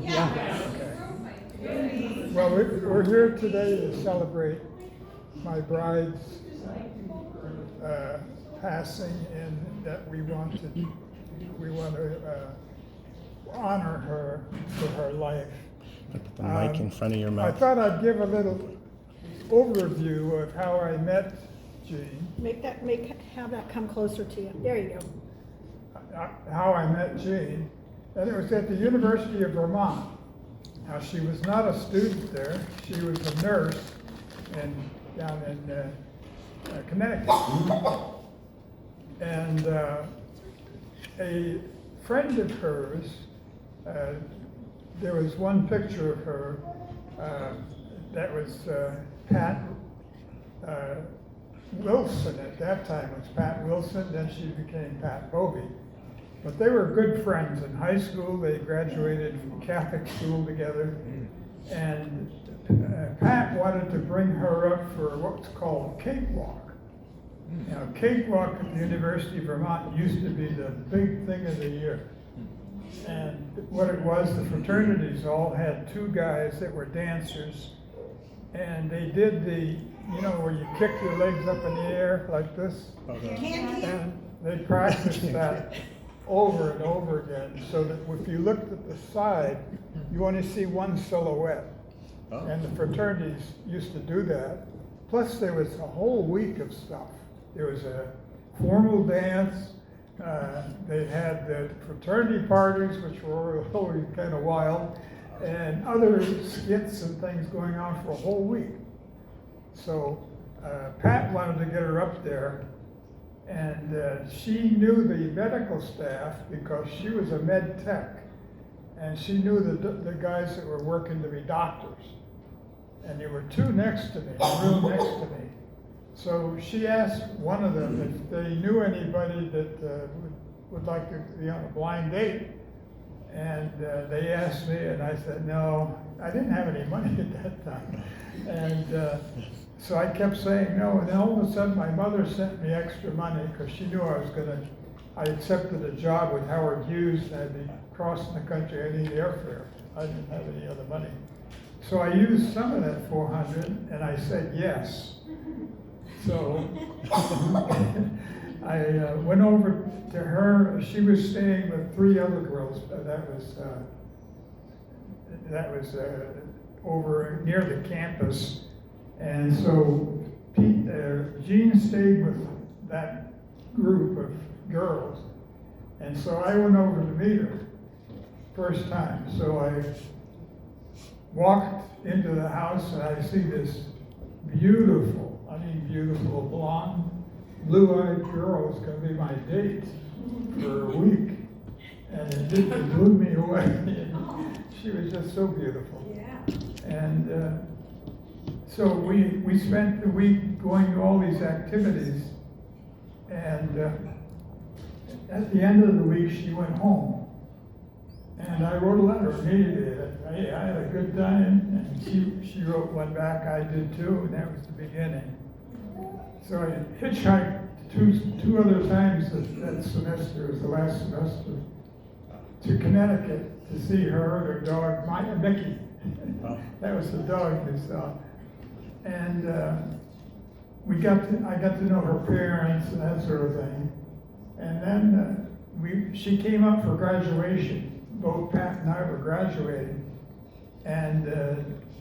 Yeah. Okay. Well, we're here today to celebrate my bride's passing, and that we want to honor her for her life. Put the mic in front of your I mouth. thought I'd give a little overview of how I met Jean. Have that come closer to you. There you go. How I met Jean, and it was at the University of Vermont. Now, she was not a student there. She was a nurse down in Connecticut. And a friend of hers, there was one picture of her that was Pat Wilson. At that time it was Pat Wilson, then she became Pat Bovey. But they were good friends in high school. They graduated from Catholic school together. And Pat wanted to bring her up for what's called cakewalk. Now, cakewalk at the University of Vermont used to be the big thing of the year. And what it was, the fraternities all had two guys that were dancers. And they did where you kick your legs up in the air like this. And they practiced that over and over again, so that if you looked at the side, you only see one silhouette. Oh. And the fraternities used to do that. Plus, there was a whole week of stuff. There was a formal dance. They had the fraternity parties, which were always kind of wild, and other skits and things going on for a whole week. So Pat wanted to get her up there, and she knew the medical staff because she was a med tech, and she knew the guys that were working to be doctors. And there were two next to me, a room next to me. So she asked one of them if they knew anybody that would like to be on a blind date. And they asked me, and I said, no, I didn't have any money at that time. And so I kept saying no, and then all of a sudden my mother sent me extra money because she knew I accepted a job with Howard Hughes, and I'd be crossing the country. I needed airfare. I didn't have any other money. So I used some of that 400, and I said yes. So I went over to her. She was staying with three other girls. That was over near the campus. And so Jean stayed with that group of girls. And so I went over to meet her first time. So I walked into the house, and I see this beautiful blonde, blue-eyed girl is going to be my date for a week. And it blew me away. She was just so beautiful. Yeah. And so we spent the week going to all these activities, and at the end of the week she went home. And I wrote a letter immediately that, hey, I had a good time, and she wrote one back, I did too, and that was the beginning. So I hitchhiked two other times that semester, it was the last semester, to Connecticut to see her and her dog, Mickey. That was the dog we saw. And I got to know her parents and that sort of thing. And then she came up for graduation. Both Pat and I were graduating. And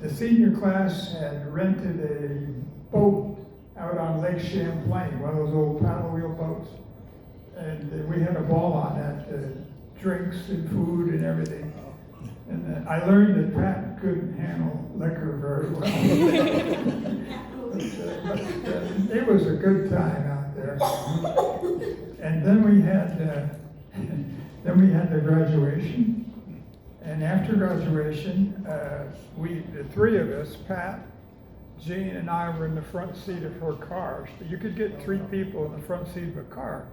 the senior class had rented a boat out on Lake Champlain, one of those old paddle wheel boats. And we had a ball on that, drinks and food and everything. And I learned that Pat couldn't handle liquor very well. but it was a good time out there. And then we had the graduation. And after graduation, the three of us, Pat, Jean, and I, were in the front seat of her car. You could get three people in the front seat of a car.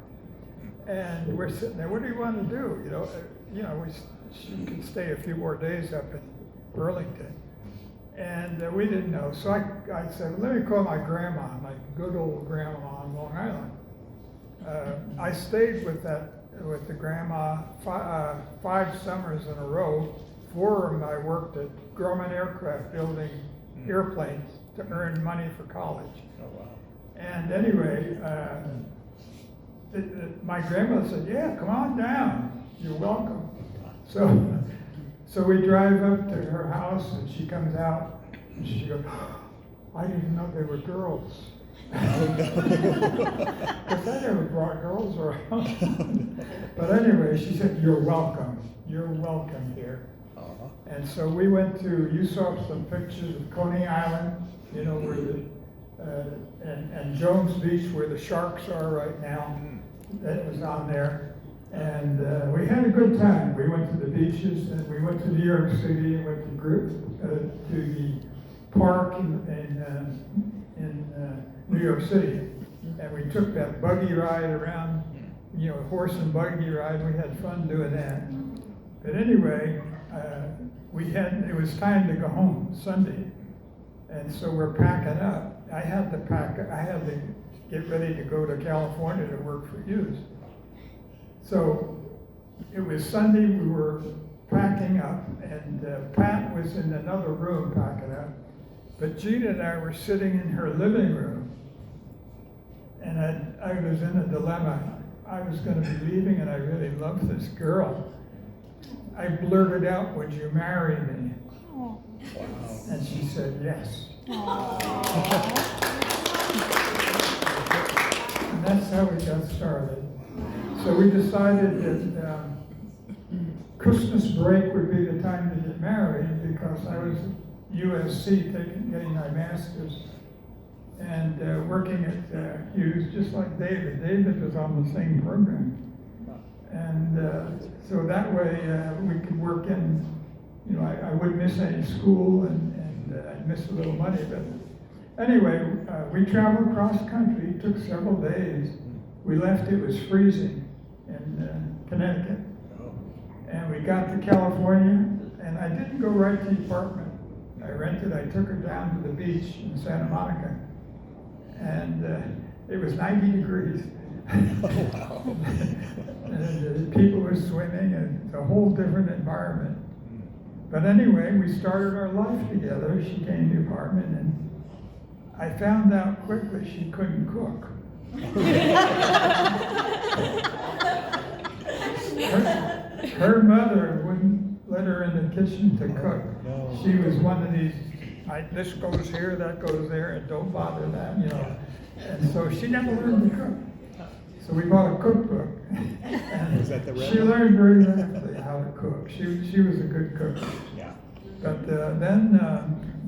And we're sitting there, what do you want to do? She could stay a few more days up in Burlington. And we didn't know. So I said, let me call my grandma, my good old grandma on Long Island. I stayed with the grandma 5 summers in a row before him, I worked at Grumman Aircraft building airplanes to earn money for college. Oh, wow. And anyway, my grandmother said, yeah, come on down, you're welcome. So we drive up to her house and she comes out and she goes, I didn't know they were girls. Because I never brought girls around. But anyway, she said, you're welcome here. Uh-huh. And so we went to, you saw some pictures of Coney Island, you know, where the, and Jones Beach where the sharks are right now. That was on there. And we had a good time. We went to the beaches and we went to New York City and went to the park in New York City. And we took that buggy ride around, you know, horse and buggy ride. We had fun doing that. But anyway, it was time to go home Sunday. And so we're packing up. I had to get ready to go to California to work for Hughes. So it was Sunday, we were packing up, and Pat was in another room packing up. But Gina and I were sitting in her living room, and I was in a dilemma. I was going to be leaving, and I really loved this girl. I blurted out, would you marry me? Oh. Wow. And she said yes. And that's how we got started. So we decided that Christmas break would be the time to get married because I was at USC getting my master's and working at Hughes just like David. David was on the same program. And so that way we could work in, you know, I wouldn't miss any school and I'd miss a little money. But anyway, we traveled across country. It took several days. We left, it was freezing in Connecticut. And we got to California, and I didn't go right to the apartment. I took her down to the beach in Santa Monica. And it was 90 degrees. Wow. And people were swimming, and it's a whole different environment. But anyway, we started our life together. She came to the apartment, and I found out quickly she couldn't cook. Her mother wouldn't let her in the kitchen to cook. No. She was one of these, this goes here, that goes there, and don't bother that, you know. And so she never learned to cook. So we bought a cookbook. And Was that the red she one? learned very rapidly how to cook. She was a good cook. Yeah. But then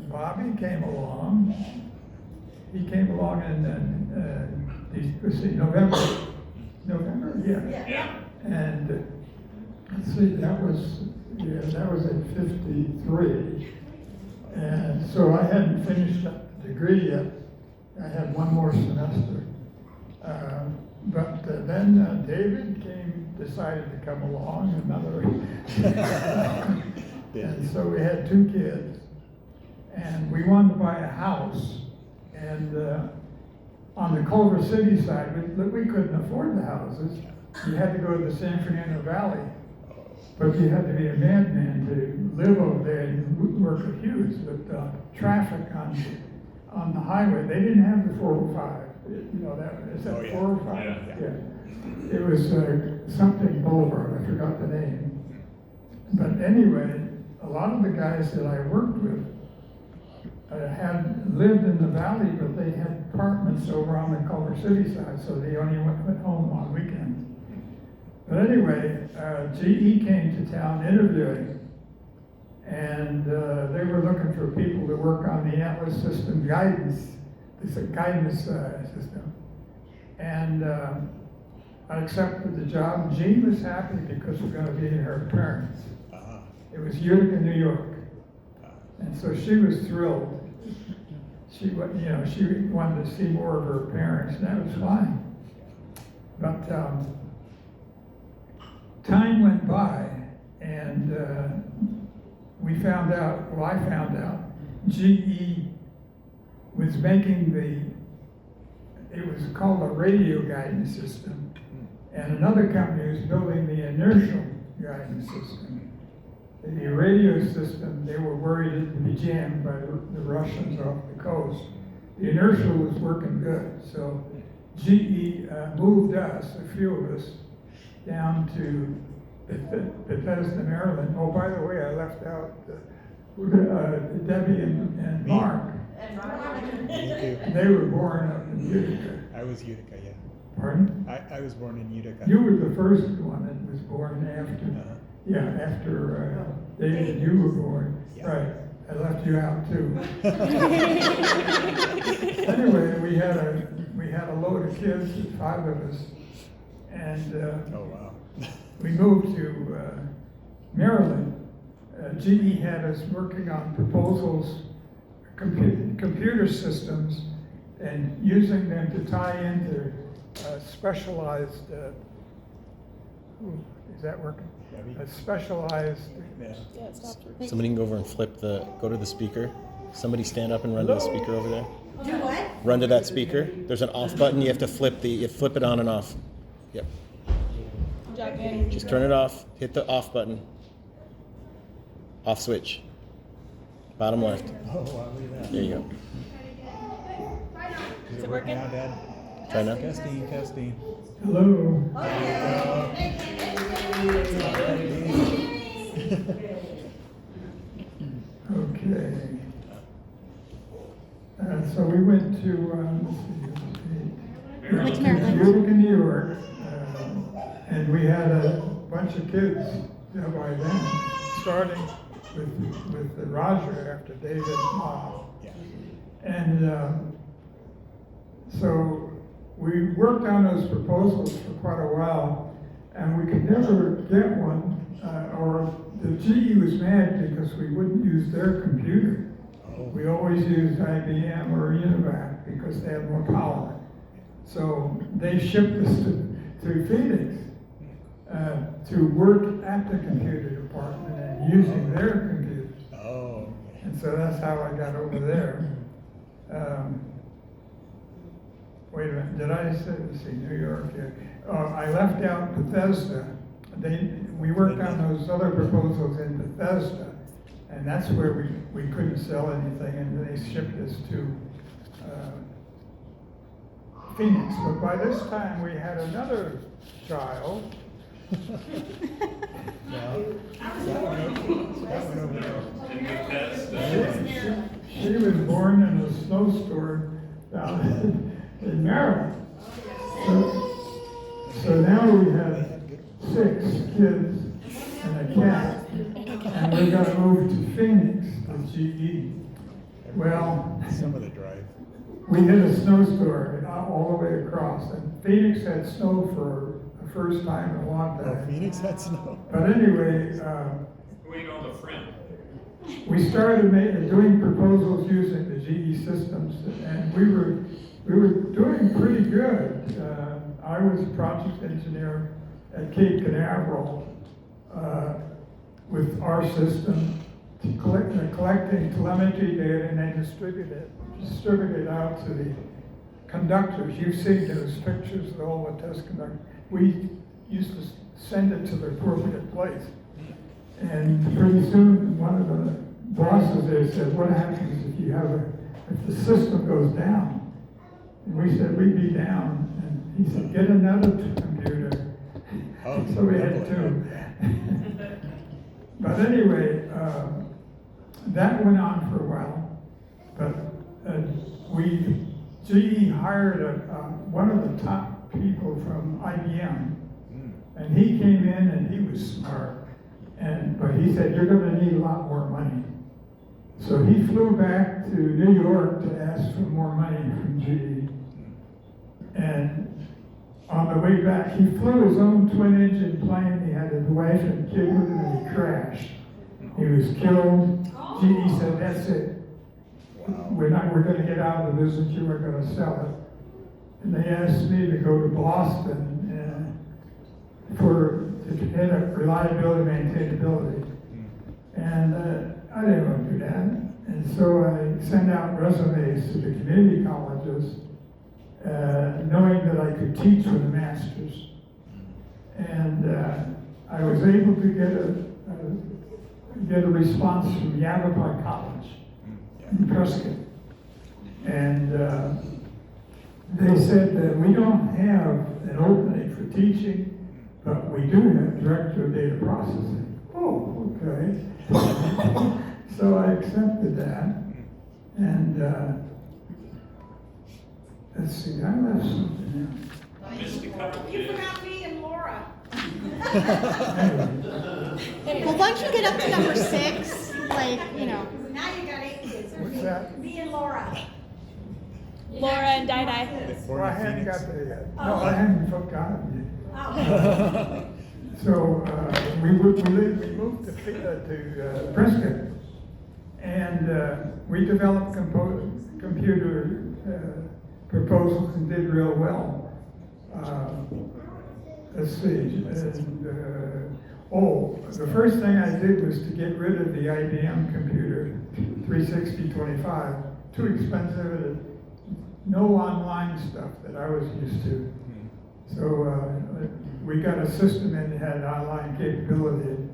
Bobby came along. He came along in November. Yeah. And let's see, that was in 53. And so I hadn't finished up the degree yet. I had one more semester. But then David decided to come along, and so we had 2 kids. And we wanted to buy a house. And on the Culver City side, we couldn't afford the houses. You had to go to the San Fernando Valley. But you had to be a madman to live over there and work at Hughes with traffic on the highway. They didn't have the 405. You know, is that 405? Yeah. It was something Boulevard. I forgot the name. But anyway, a lot of the guys that I worked with had lived in the valley, but they had apartments over on the Culver City side, so they only went home on weekends. But anyway, GE came to town interviewing, and they were looking for people to work on the Atlas system guidance. It's a guidance system. And I accepted the job. Jean was happy because we're going to be her parents. It was Utica, New York. And so she was thrilled. She wanted to see more of her parents, and that was fine. But time went by, and I found out, GE was making it was called a radio guidance system, and another company was building the inertial guidance system. the radio system, they were worried it would be jammed by the Russians off the coast. The inertial was working good, so GE moved us, a few of us, down to Bethesda, Maryland. Oh, by the way, I left out Debbie and Mark. They were born up in Utica. I was Utica, yeah. Pardon? I was born in Utica. You were the first one that was born after, after David, you were born. Yeah. Right, I left you out too. Anyway, we had a load of kids, 5 of us, and Oh, wow. we moved to Maryland. GE had us working on proposals, computer systems, and using them to tie into specialized, is that working? Debbie? A specialized, Yeah. Yeah, it stopped working. Somebody can go over and go to the speaker. Somebody stand up and run to the speaker over there. Do what? Run to that speaker. There's an off button. You have to flip it on and off. Yep. Just turn it off. Hit the off button. Off switch. Bottom left. Oh, wow, look at that. There you go. Is it working now, Dad? Try now. Testing, testing. hello. Okay. So we went to, Went to Maryland. Utica, New York, and we had a bunch of kids by then, starting with Roger after David and Mom. Yeah. And so we worked on those proposals for quite a while, and we could never get one, or the GE was mad because we wouldn't use their computer. Oh. We always used IBM or Univac because they had more power. So they shipped us to Phoenix to work at the computer department and using their computers. Oh. And so that's how I got over there. Wait a minute, did I say, let's see, New York? Yeah. I left out Bethesda. We worked on those other proposals in Bethesda, and that's where we couldn't sell anything, and they shipped us to Phoenix. But by this time, we had another child. Yeah. That one over there. She was born in a snowstorm down in Maryland. So now we have 6 kids and a cat, and we got moved to Phoenix with GE. Well, Some of the drive. we hit a snowstorm all the way across, and Phoenix had snow for the first time in a long Oh, time. Phoenix had snow. But anyway, Wait on the front. we started doing proposals using the GE systems, and we were doing pretty good. I was a project engineer at Cape Canaveral with our system, collecting telemetry data and then distribute it out to the conductors. You've seen those pictures of all the test conductors. We used to send it to the appropriate place. And pretty soon, one of the bosses there said, "What happens if if the system goes down?" And we said, "We'd be down." And he said, "Get another computer." Oh, So we had 2. But anyway, that went on for a while. But GE hired one of the top people from IBM, and he came in and he was smart. But he said, "You're going to need a lot more money." So he flew back to New York to ask for more money from GE. And on the way back, he flew his own twin-engine plane. He had his wife and kid with him, and he crashed. He was killed. GE said, "That's it. We're going to get out of the business. You were going to sell it." And they asked me to go to Boston to hit a reliability, maintainability. And I didn't want to do that. And so I sent out resumes to the community colleges, knowing that I could teach with a master's. And I was able to get a get a response from Yavapai College in Prescott. And they said that we don't have an opening for teaching, but we do have director of data processing. Oh, okay. So I accepted that. And let's see, I left something Missed a couple You kids. forgot me and Laura. else. Well, once you get up to number 6, like, you know, Now you got 8 kids. What's that? Me and Laura. Laura and Di Di. Well, I hadn't got there yet. No, I hadn't forgotten Oh. you. So we moved to Prescott, and we developed computer proposals and did real well. Let's see. The first thing I did was to get rid of the IBM computer 36025. Too expensive. No online stuff that I was used to. So we got a system in that had online capability.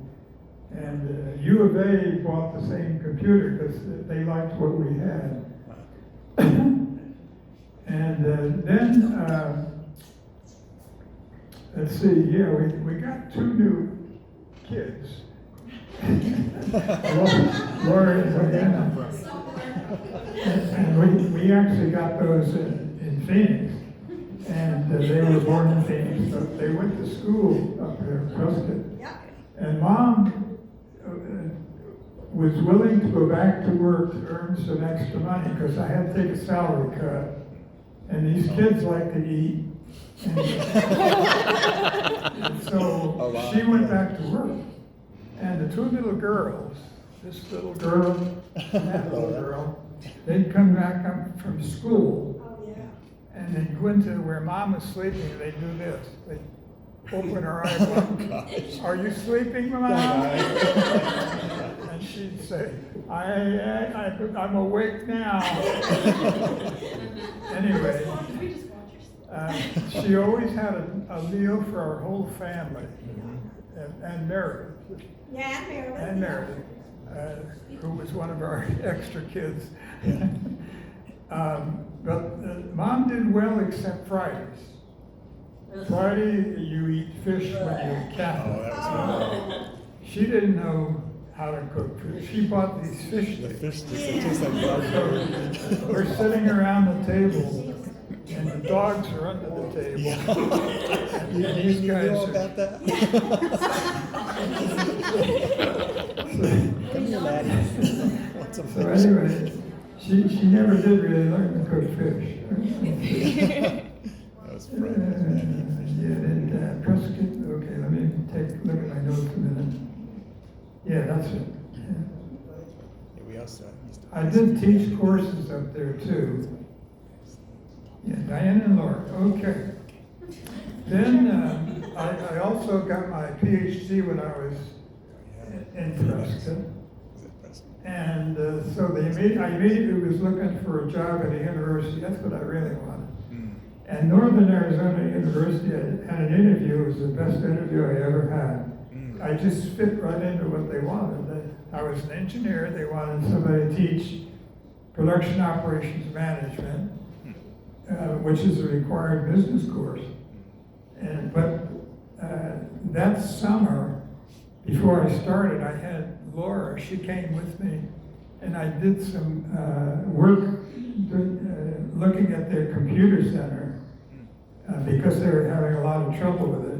And U of A bought the same computer because they liked what we had. And then, let's see, yeah, we got 2 new kids. Laura and Diana. And we actually got those in Phoenix. And they were born in Phoenix, but they went to school up there in Prescott. Yep. And Mom was willing to go back to work to earn some extra money because I had to take a salary cut. And these kids like to eat. And so she went back to work. And the 2 little girls, this little girl and that little girl, they'd come back up from school. Oh, yeah. And they'd go into where Mom was sleeping, they'd do this. They'd open her eyes. Are you sleeping, Mom? And she'd say, I'm awake now. Anyway, she always had a meal for our whole family. And Meredith. Yeah, Meredith. And Meredith, who was one of our extra kids. But Mom did well except Fridays. Friday, you eat fish when you're Catholic. Oh, that was She didn't know how to cook fish. She bought these fish the sticks. fish sticks. It tastes like barbecue. So we're sitting around the table, and the dogs are under the table. And these You guys know are. about that? Come here, Maddie. Want some So fish? anyway, she never did really learn to cook fish. That was Friday. Prescott, okay, let me take a look at my notes a minute. Yeah, that's it. Yeah. Yeah, we also used to. I did teach courses up there too. Yeah, Diane and Laura, okay. Then I also got my PhD when I was in Prescott. Was it Preston? And so I immediately was looking for a job at a university. That's what I really wanted. And Northern Arizona University had an interview. It was the best interview I ever had. I just fit right into what they wanted. I was an engineer. They wanted somebody to teach production operations management, which is a required business course. But that summer, before I started, I had Laura. She came with me, and I did some work looking at their computer center because they were having a lot of trouble with it.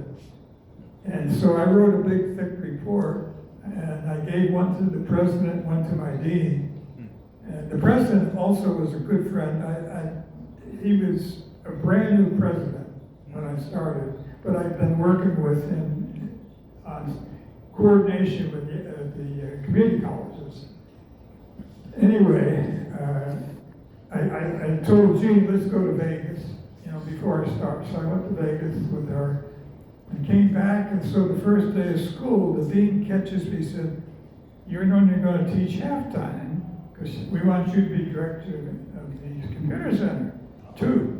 And so I wrote a big, thick report, and I gave one to the president, one to my dean. And the president also was a good friend. He was a brand new president when I started, but I've been working with him on coordination with the community colleges. Anyway, I told Jean, let's go to Vegas, before I start. So I went to Vegas with her and came back. And so the first day of school, the dean catches me and said, you're only going to teach halftime because we want you to be director of the computer center, too.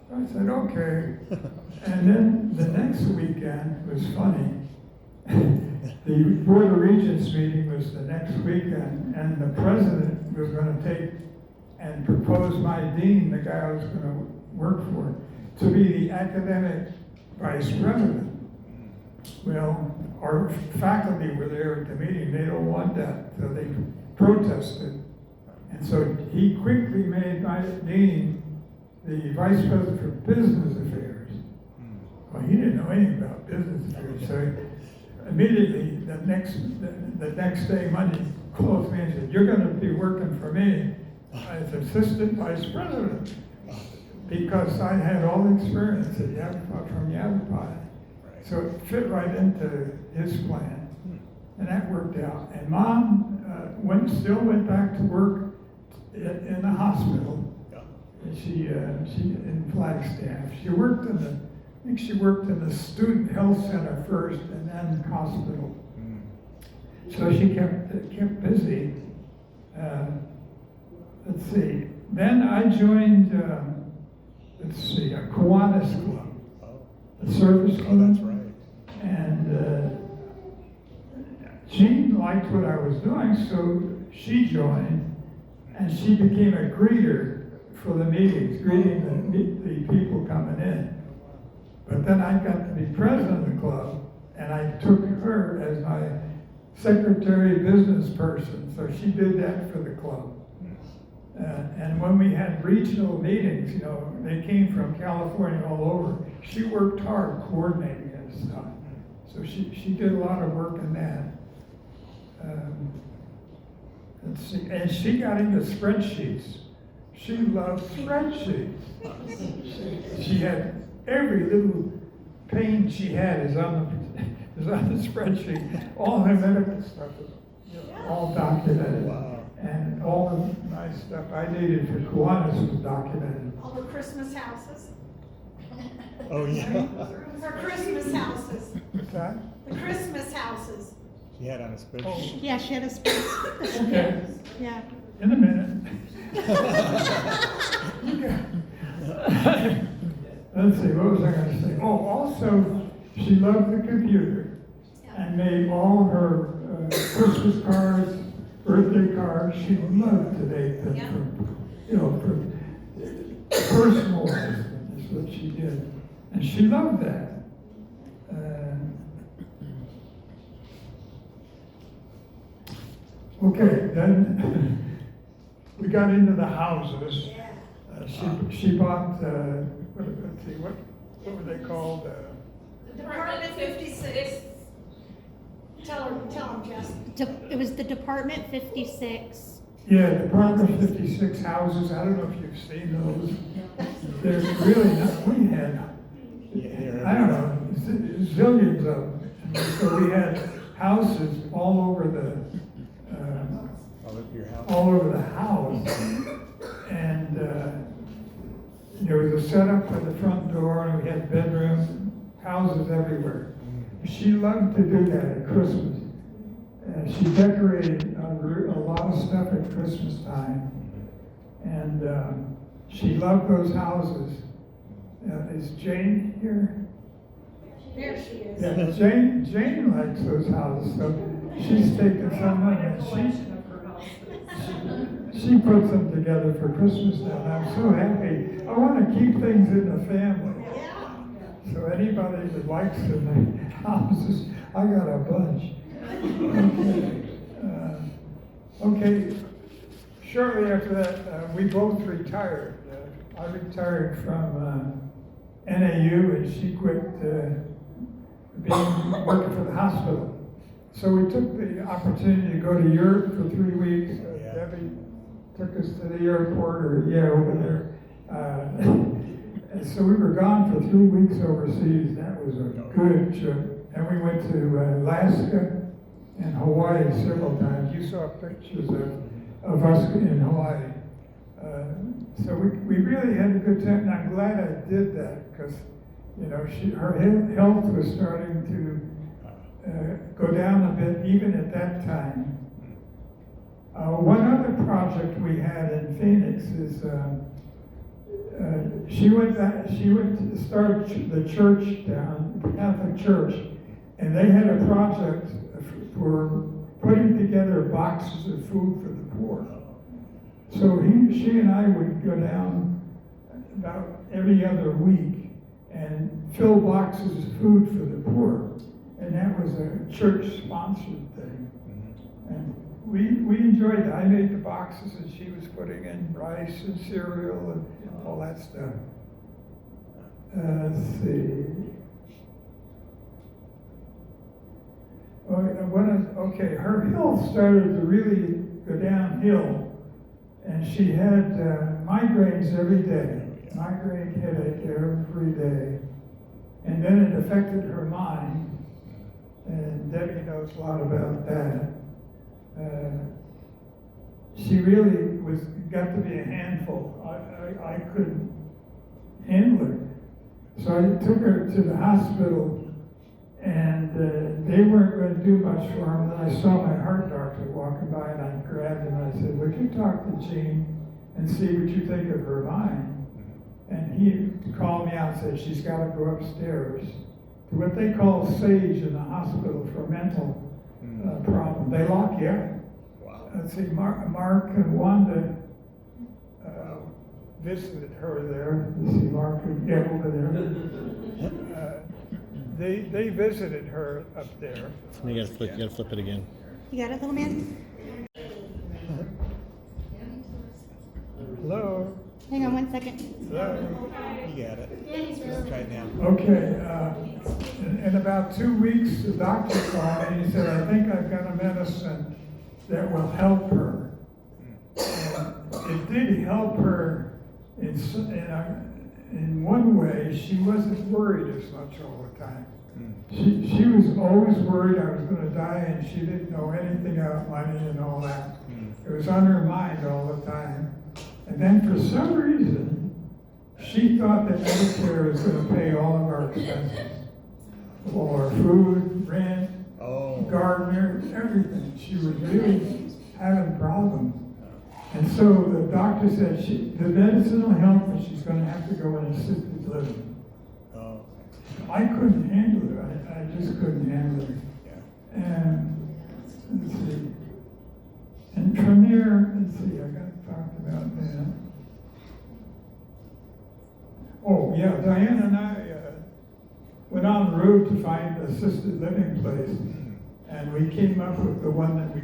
So I said, okay. And then the next weekend was funny. the Board of Regents meeting was the next weekend, and the president was gonna take and propose my dean, the guy I was gonna work for, to be the academic vice president. Well, our faculty were there at the meeting, they don't want that, so they protested. And so he quickly made my dean the vice president for business affairs. Well, he didn't know anything about business affairs, so immediately the next day, Monday, called me and said, "You're gonna be working for me as assistant vice president." Because I had all the experience at from Yavapai. So it fit right into his plan, and that worked out. And Mom still went back to work in the hospital. And she in Flagstaff. She worked I think she worked in the student health center first, and then the hospital. So she kept busy. Let's see. Then I joined. A Kiwanis Club, a service club. Oh, that's right. And Jean liked what I was doing, so she joined, and she became a greeter for the meetings, greeting the people coming in. But then I got to be president of the club, and I took her as my secretary business person, so she did that for the club. And when we had regional meetings, you know, they came from California all over. She worked hard coordinating and stuff. So she did a lot of work in that. Let's see, and she got into spreadsheets. She loved spreadsheets. She had every little pain she had is on the spreadsheet. All her medical stuff is all documented. Wow. And all the nice stuff I needed for Kiwanis was documented. All the Christmas houses. Oh, yeah. Her Christmas houses. What's that? The Christmas houses. She had on a spreadsheet. Yeah, she had a space. Okay, Yeah. in a minute. Let's see, what was I gonna say? Oh, also, she loved the computer and made all her Christmas cards, birthday cards. She loved to make them for personalized them, is what she did. And she loved that. Okay, then we got into the houses. She bought, let's see, what were they called? Department 56. Tell them, Jess. It was the Department 56. Yeah, Department 56 houses. I don't know if you've seen those. They're really not, we had, I don't know, zillions of them. So we had houses all over the house. And there was a setup at the front door, and we had bedrooms, houses everywhere. She loved to do that at Christmas. She decorated a lot of stuff at Christmas time. And she loved those houses. Is Jane here? There she is. Yeah, Jane likes those houses, so she's taken some of them and she puts them together for Christmas now, and I'm so happy. I want to keep things in the family. So anybody that likes the houses, I got a bunch. Okay. Shortly after that, we both retired. I retired from NAU, and she quit working for the hospital. So we took the opportunity to go to Europe for 3 weeks. Debbie took us to the airport, over there. And so we were gone for 3 weeks overseas. That was a good trip. And we went to Alaska and Hawaii several times. You saw pictures of us in Hawaii. So we really had a good time, and I'm glad I did that, because her health was starting to go down a bit even at that time. One other project we had in Phoenix is she went to start the church down, the Catholic Church, and they had a project for putting together boxes of food for the poor. So she and I would go down about every other week and fill boxes of food for the poor. And that was a church-sponsored thing. And we enjoyed that. I made the boxes and she was putting in rice and cereal and all that stuff. Let's see. Okay, her health started to really go downhill, and she had migraines every day, migraine headache every day, and then it affected her mind, and Debbie knows a lot about that. She really got to be a handful. I couldn't handle her. So I took her to the hospital, and they weren't going to do much for her. And then I saw my heart doctor walking by, and I grabbed him and I said, "Would you talk to Jean and see what you think of her mind?" And he called me out and said, "She's got to go upstairs to what they call SAGE in the hospital for mental problem. They lock you up." Wow. Let's see, Mark and Wanda visited her there. Let's see, Mark and get over there. They visited her up there. You gotta flip it again. You got it, little man? Hello? Hang on 1 second. Hello? You got it. Try it now. Okay, in about 2 weeks, the doctor called me and he said, "I think I've got a medicine that will help her." And it did help her in one way. She wasn't worried as much all the time. She was always worried I was going to die, and she didn't know anything about money and all that. It was on her mind all the time. And then for some reason, she thought that Medicare was going to pay all of our expenses. All our food, rent, gardener, everything. She was really having problems. And so the doctor said the medicine will help, but she's going to have to go in assisted living. Oh. I couldn't handle it. I just couldn't handle it. Yeah. And let's see. And from there, let's see, I got talked about that. Oh, yeah, Diana and I went on the road to find an assisted living place. And we came up with the one that we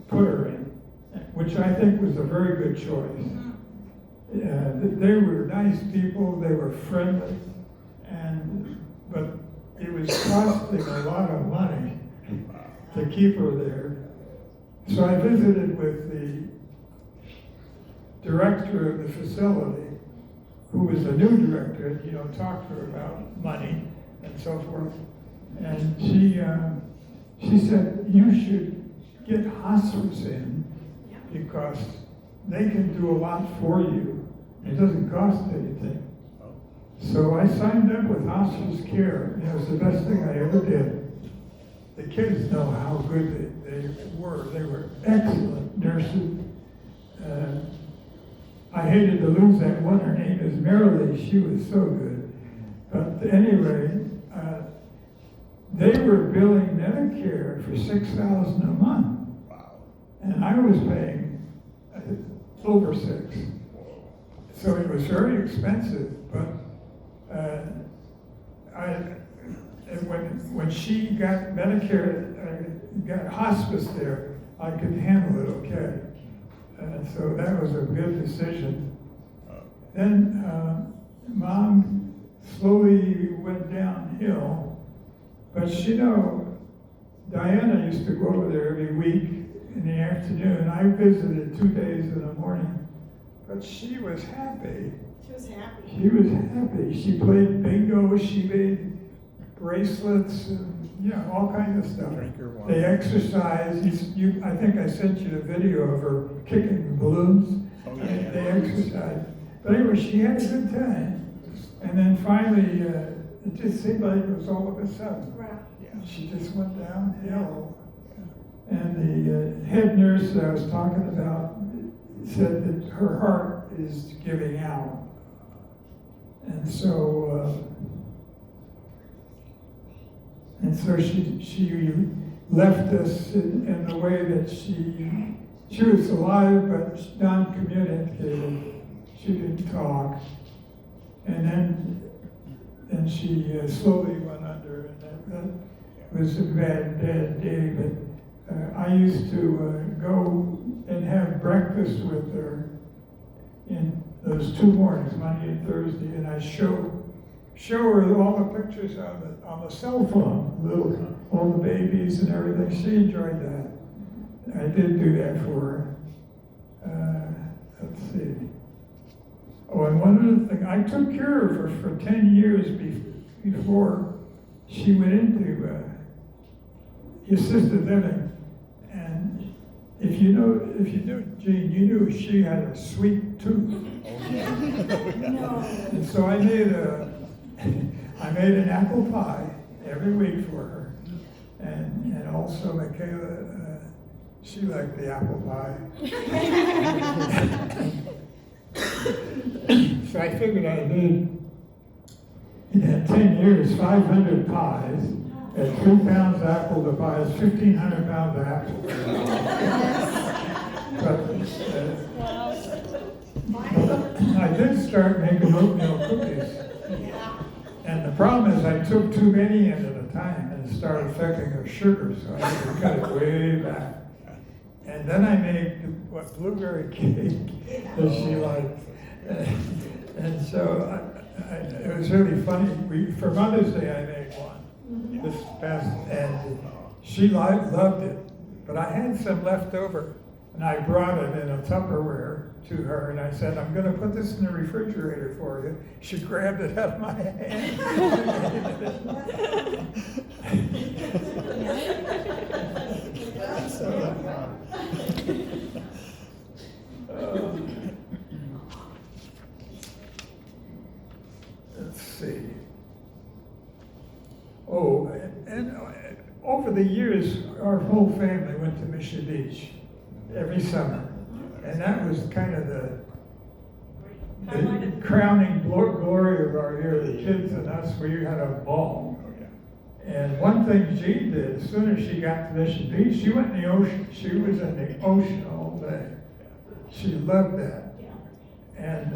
put her in, which I think was a very good choice. They were nice people, they were friendly, but it was costing a lot of money to keep her there. So I visited with the director of the facility, who was a new director, talked to her about money and so forth. And she said, "You should get hospice in, because they can do a lot for you. It doesn't cost anything." So I signed up with hospice care. It was the best thing I ever did. The kids know how good they were. They were excellent nurses. I hated to lose that one. Her name is Marilee. She was so good. But anyway, they were billing Medicare for $6,000 a month. Wow. And I was paying over $6,000. So it was very expensive, but when she got Medicare, got hospice there, I could handle it okay. So that was a good decision. Then Mom slowly went downhill, but Diana used to go over there every week in the afternoon. I visited 2 days in the morning, but she was happy. She was happy. She was happy. She played bingo. She made bracelets, and, all kinds of stuff. Drink her wine. They exercised. I think I sent you a video of her kicking the balloons. Oh, yeah. They exercised. But anyway, she had a good time. And then finally, it just seemed like it was all of a sudden. Right. Yeah. She just went downhill. And the head nurse that I was talking about said that her heart is giving out. And so she left us in the way that she was alive but non-communicative. She didn't talk. And then she slowly went under, and that was a bad day. But I used to go and have breakfast with her in those 2 mornings, Monday and Thursday, and I show her all the pictures on the cell phone, all the babies and everything. She enjoyed that. I did do that for her. Let's see. Oh, and one other thing, I took care of her for 10 years before she went into assisted living. And if you knew Jean, you knew she had a sweet tooth. And so I made an apple pie every week for her. And also Michaela, she liked the apple pie. So I figured I made, in 10 years, 500 pies, at 3 pounds of apple to pie is 1,500 pounds of apple. But I did start making oatmeal cookies. And the problem is I took too many in at a time and it started affecting her sugar, so I had to cut it way back. And then I made blueberry cake that she liked. And so it was really funny. For Mother's Day, I made one this past, and she loved it. But I had some left over, and I brought it in a Tupperware to her, and I said, I'm going to put this in the refrigerator for you. She grabbed it out of my hand. Let's see. Oh, and over the years, our whole family went to Mission Beach every summer. And that was kind of the crowning glory of our year. The kids and us, we had a ball. And one thing Jean did, as soon as she got to Mission Beach, she went in the ocean. She was in the ocean all day. She loved that. And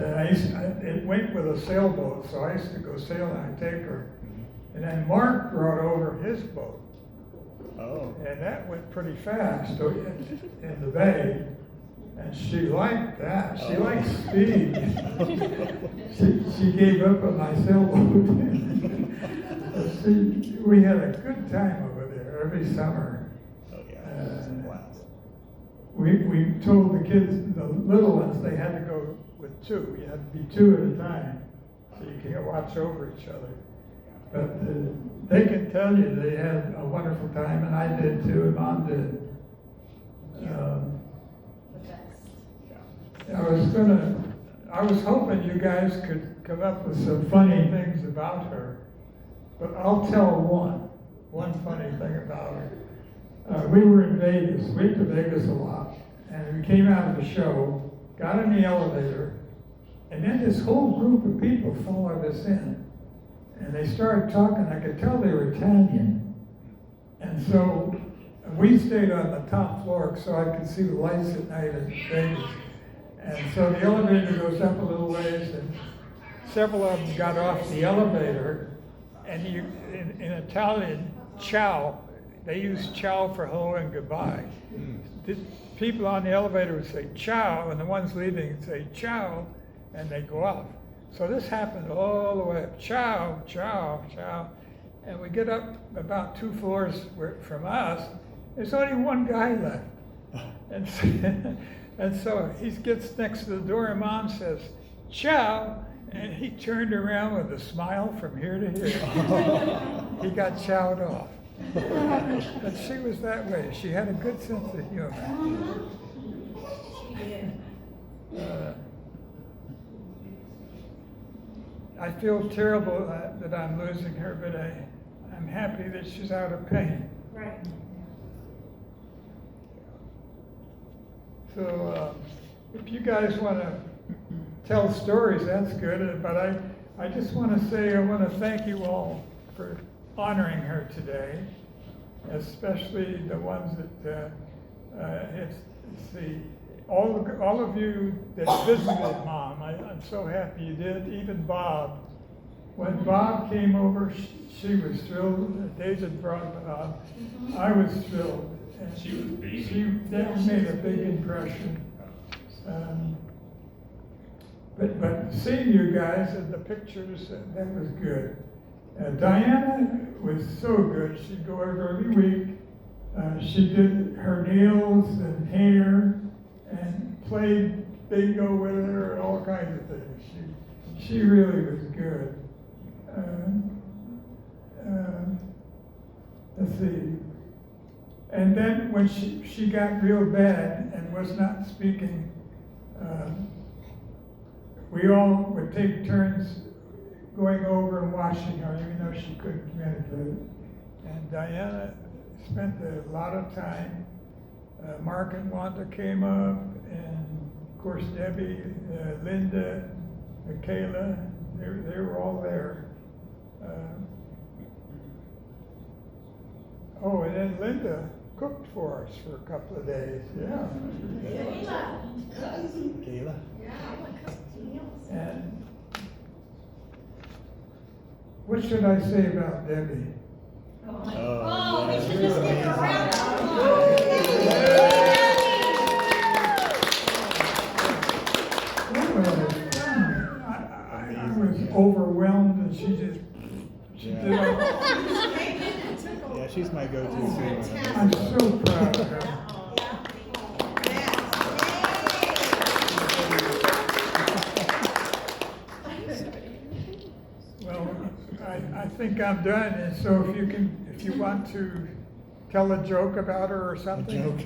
it went with a sailboat, so I used to go sailing. I'd take her. And then Mark brought over his boat. Oh. And that went pretty fast in the bay. And she liked that. She liked speed. she gave up on my sailboat. We had a good time over there every summer. Oh, yeah. Wow. We told the kids, the little ones, they had to go with 2. You had to be 2 at a time, so you can't watch over each other. But they can tell you they had a wonderful time, and I did too, and Mom did. I was hoping you guys could come up with some funny things about her, but I'll tell one funny thing about her. We were in Vegas. We went to Vegas a lot, and we came out of the show, got in the elevator, and then this whole group of people followed us in, and they started talking. I could tell they were Italian, and so we stayed on the top floor so I could see the lights at night in Vegas. And so the elevator goes up a little ways, and several of them got off the elevator, and in Italian, ciao, they use ciao for hello and goodbye. The people on the elevator would say ciao, and the ones leaving would say ciao, and they go off. So this happened all the way up, ciao, ciao, ciao. And we get up about 2 floors from us, there's only one guy left. And so he gets next to the door, and Mom says, ciao, and he turned around with a smile from here to here. He got chowed off. But she was that way. She had a good sense of humor. I feel terrible that I'm losing her, but I'm happy that she's out of pain. Right. So if you guys want to tell stories, that's good. But I just want to say I want to thank you all for honoring her today. especially the ones that, it's the, all of you that visited Mom. I'm so happy you did, even Bob. When Bob came over, she was thrilled. David brought Bob. I was thrilled. And She was beaming. that made a big impression. But seeing you guys and the pictures, that was good. Diana was so good. She'd go over every week. She did her nails and hair and played bingo with her and all kinds of things. She really was good. Let's see. And then when she got real bad and was not speaking, we all would take turns going over and watching her, even though she couldn't communicate. And Diana spent a lot of time. Mark and Wanda came up, and of course Debbie, Linda, Michaela, they were all there. Oh, and then Linda cooked for us for a couple of days. Yeah. Kayla? And what should I say about Debbie? Oh, we yeah. should just give her a round of I was overwhelmed, and she did all. Yeah, she's my go-to too. I'm so proud of her. Well, I think I'm done, and so if you want to tell a joke about her or something. joke?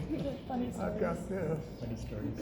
I've got this. Funny stories.